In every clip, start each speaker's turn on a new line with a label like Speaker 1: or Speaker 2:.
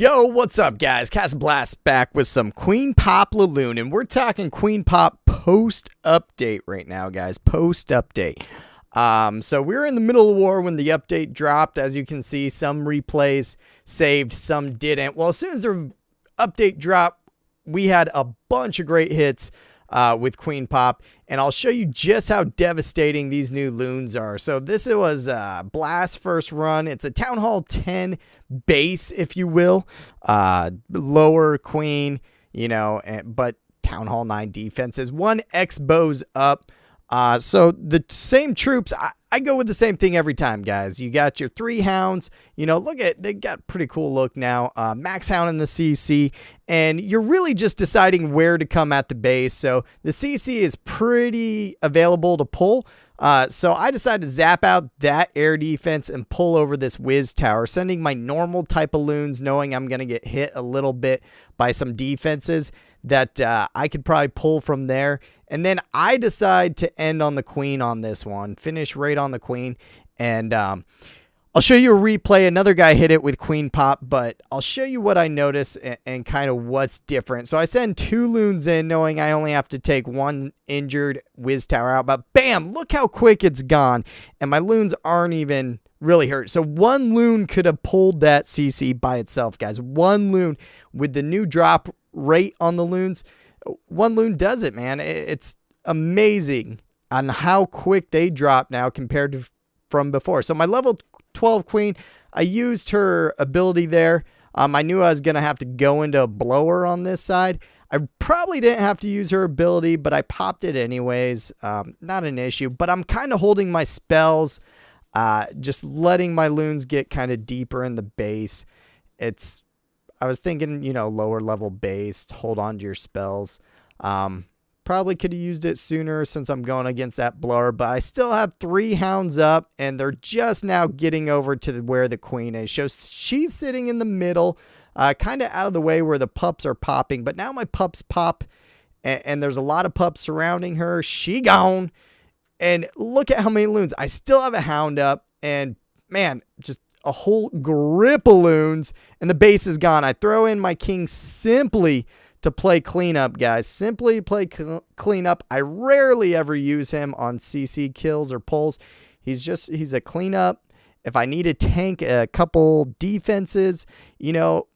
Speaker 1: Yo, what's up, guys? Cast Blast back with some Queen Pop LaLoon, and we're talking Queen Pop post-update right now, guys. Post-update. So we're in the middle of the war when the update dropped. As you can see, some replays saved, some didn't. Well, as soon as the update dropped, we had a bunch of great hits with Queen Pop, and I'll show you just how devastating these new loons are. So this was Blast's first run. It's a Town Hall 10 base, if you will. Lower Queen, you know, but Town Hall 9 defenses. 1 X-Bows up. So the same troops, I go with the same thing every time, guys. You got your 3 hounds, you know, look at, they got a pretty cool look now. Max hound in the CC, and you're really just deciding where to come at the base. So the CC is pretty available to pull. So I decided to zap out that air defense and pull over this whiz tower, sending my normal type of loons, knowing I'm going to get hit a little bit by some defenses that I could probably pull from there. And then I decide to end on the queen on this one, finish right on the queen. And I'll show you a replay. Another guy hit it with Queen Pop, but I'll show you what I notice and kind of what's different. So I send 2 loons in, knowing I only have to take 1 injured whiz tower out. But bam, look how quick it's gone. And my loons aren't even really hurt. So 1 loon could have pulled that CC by itself, guys. 1 loon with the new drop rate on the loons. 1 loon does it, man. It's amazing on how quick they drop now compared to from before. So my level 12 queen, I used her ability there. I knew I was going to have to go into a blower on this side. I probably didn't have to use her ability, but I popped it anyways. Not an issue, but I'm kind of holding my spells, just letting my loons get kind of deeper in the base. I was thinking, you know, lower level base, hold on to your spells. Probably could have used it sooner since I'm going against that blower, but I still have 3 hounds up, and they're just now getting over to where the queen is. So she's sitting in the middle, kind of out of the way where the pups are popping, but now my pups pop, and there's a lot of pups surrounding her. She gone, and look at how many loons. I still have a hound up, and man, just a whole grip of loons, and the base is gone. I throw in my king simply to play cleanup, guys. Simply play cleanup. I rarely ever use him on CC kills or pulls. He's a cleanup. If I need to tank a couple defenses, you know,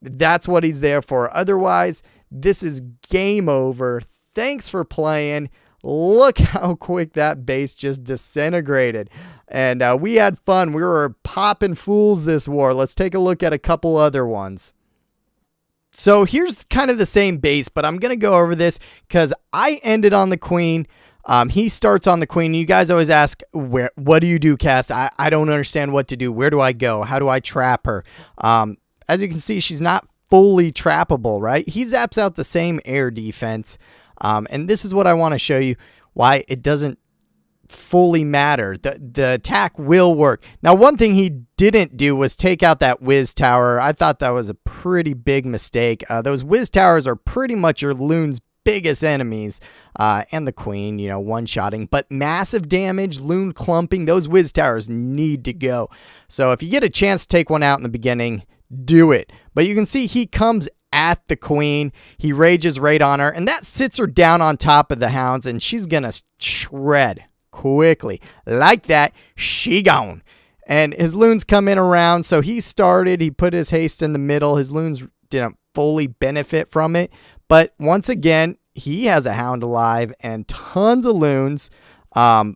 Speaker 1: that's what he's there for. Otherwise, this is game over. Thanks for playing. Look how quick that base just disintegrated. And we had fun. We were popping fools this war. Let's take a look at a couple other ones. So here's kind of the same base, but I'm going to go over this because I ended on the queen. He starts on the queen. You guys always ask, what do you do, Cass? I don't understand what to do. Where do I go? How do I trap her? As you can see, she's not fully trappable, right? He zaps out the same air defense. And this is what I want to show you why it doesn't fully matter. The attack will work. Now, one thing he didn't do was take out that whiz tower. I thought that was a pretty big mistake. Those whiz towers are pretty much your loon's biggest enemies, and the queen, you know, one-shotting, but massive damage, loon clumping, those whiz towers need to go. So if you get a chance to take one out in the beginning, do it. But you can see he comes at the queen. He rages right on her, and that sits her down on top of the hounds, and she's gonna shred quickly. Like that, she gone. And his loons come in around, so he put his haste in the middle. His loons didn't fully benefit from it, but once again, he has a hound alive and tons of loons. That's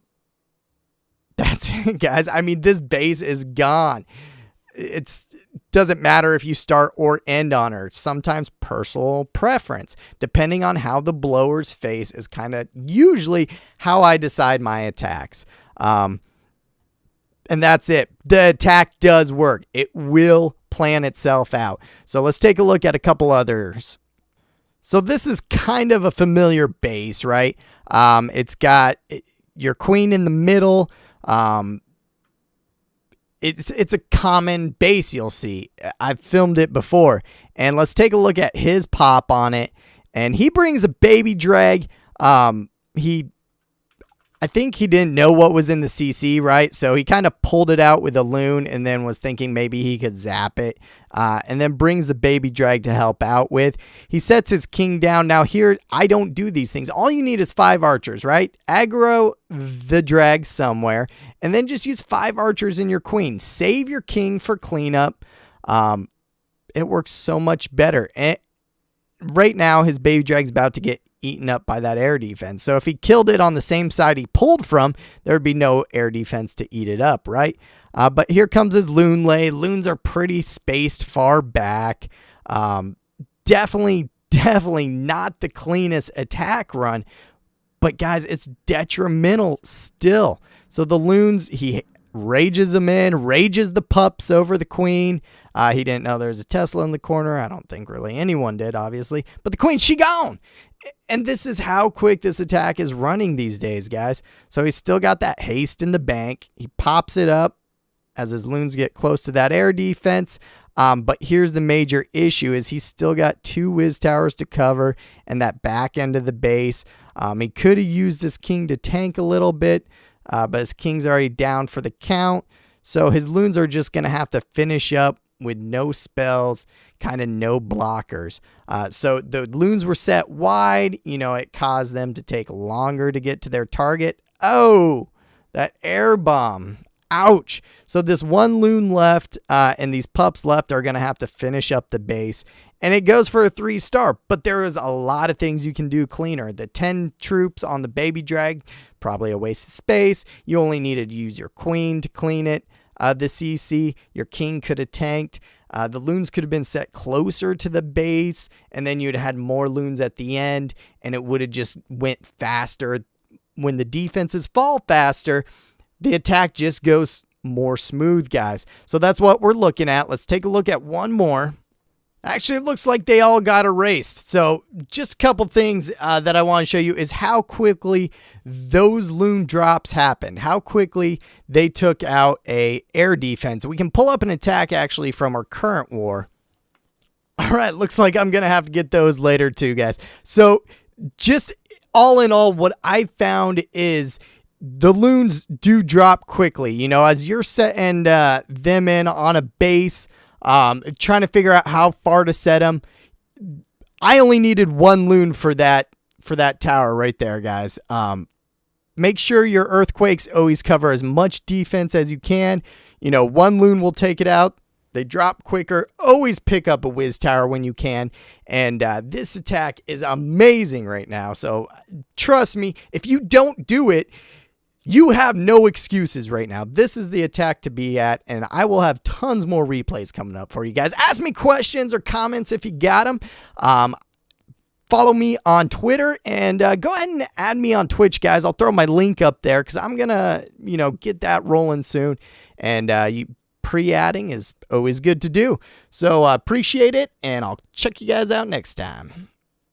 Speaker 1: it, guys. I mean, this base is gone. It doesn't matter if you start or end on her. Sometimes personal preference, depending on how the blower's face is kind of usually how I decide my attacks. And that's it. The attack does work. It will plan itself out. So let's take a look at a couple others. So this is kind of a familiar base, right? It's got your queen in the middle. It's a common base you'll see. I've filmed it before. And let's take a look at his pop on it. And he brings a baby drag. I think he didn't know what was in the CC, right? So he kind of pulled it out with a loon and then was thinking maybe he could zap it, and then brings the baby drag to help out with. He sets his king down. Now here, I don't do these things. All you need is 5 archers, right? Aggro the drag somewhere, and then just use 5 archers in your queen. Save your king for cleanup. It works so much better. And right now, his baby drag's about to get eaten up by that air defense. So if he killed it on the same side he pulled from, there would be no air defense to eat it up, right? But here comes his loon lay. Loons are pretty spaced far back. Definitely not the cleanest attack run. But guys, it's detrimental still. So the loons, he rages them in, rages the pups over the queen. He didn't know there was a Tesla in the corner. I don't think really anyone did, obviously. But the queen, she gone. And this is how quick this attack is running these days, guys. So he's still got that haste in the bank. He pops it up as his loons get close to that air defense. But here's the major issue is he's still got 2 whiz towers to cover and that back end of the base. He could have used his king to tank a little bit, but his king's already down for the count. So his loons are just going to have to finish up with no spells, kind of no blockers. So the loons were set wide. You know, it caused them to take longer to get to their target. Oh, that air bomb. Ouch. So this one loon left and these pups left are going to have to finish up the base. And it goes for a 3-star, but there is a lot of things you can do cleaner. The 10 troops on the baby drag, probably a waste of space. You only needed to use your queen to clean it. The CC, your king could have tanked. The loons could have been set closer to the base, and then you'd have had more loons at the end, and it would have just went faster. When the defenses fall faster, the attack just goes more smooth, guys. So that's what we're looking at. Let's take a look at one more. Actually, it looks like they all got erased. So just a couple things that I want to show you is how quickly those loon drops happened. How quickly they took out a air defense. We can pull up an attack actually from our current war. All right, looks like I'm going to have to get those later too, guys. So just all in all, what I found is the loons do drop quickly. You know, as you're setting them in on a base, trying to figure out how far to set them. I only needed 1 loon for that tower right there, guys. Make sure your earthquakes always cover as much defense as you can. You know, 1 loon will take it out. They drop quicker. Always pick up a whiz tower when you can. And this attack is amazing right now. So trust me, if you don't do it, you have no excuses right now. This is the attack to be at, and I will have tons more replays coming up for you guys. Ask me questions or comments if you got them. Follow me on Twitter, and go ahead and add me on Twitch, guys. I'll throw my link up there because I'm going to, you know, get that rolling soon. And pre-adding is always good to do. So appreciate it, and I'll check you guys out next time.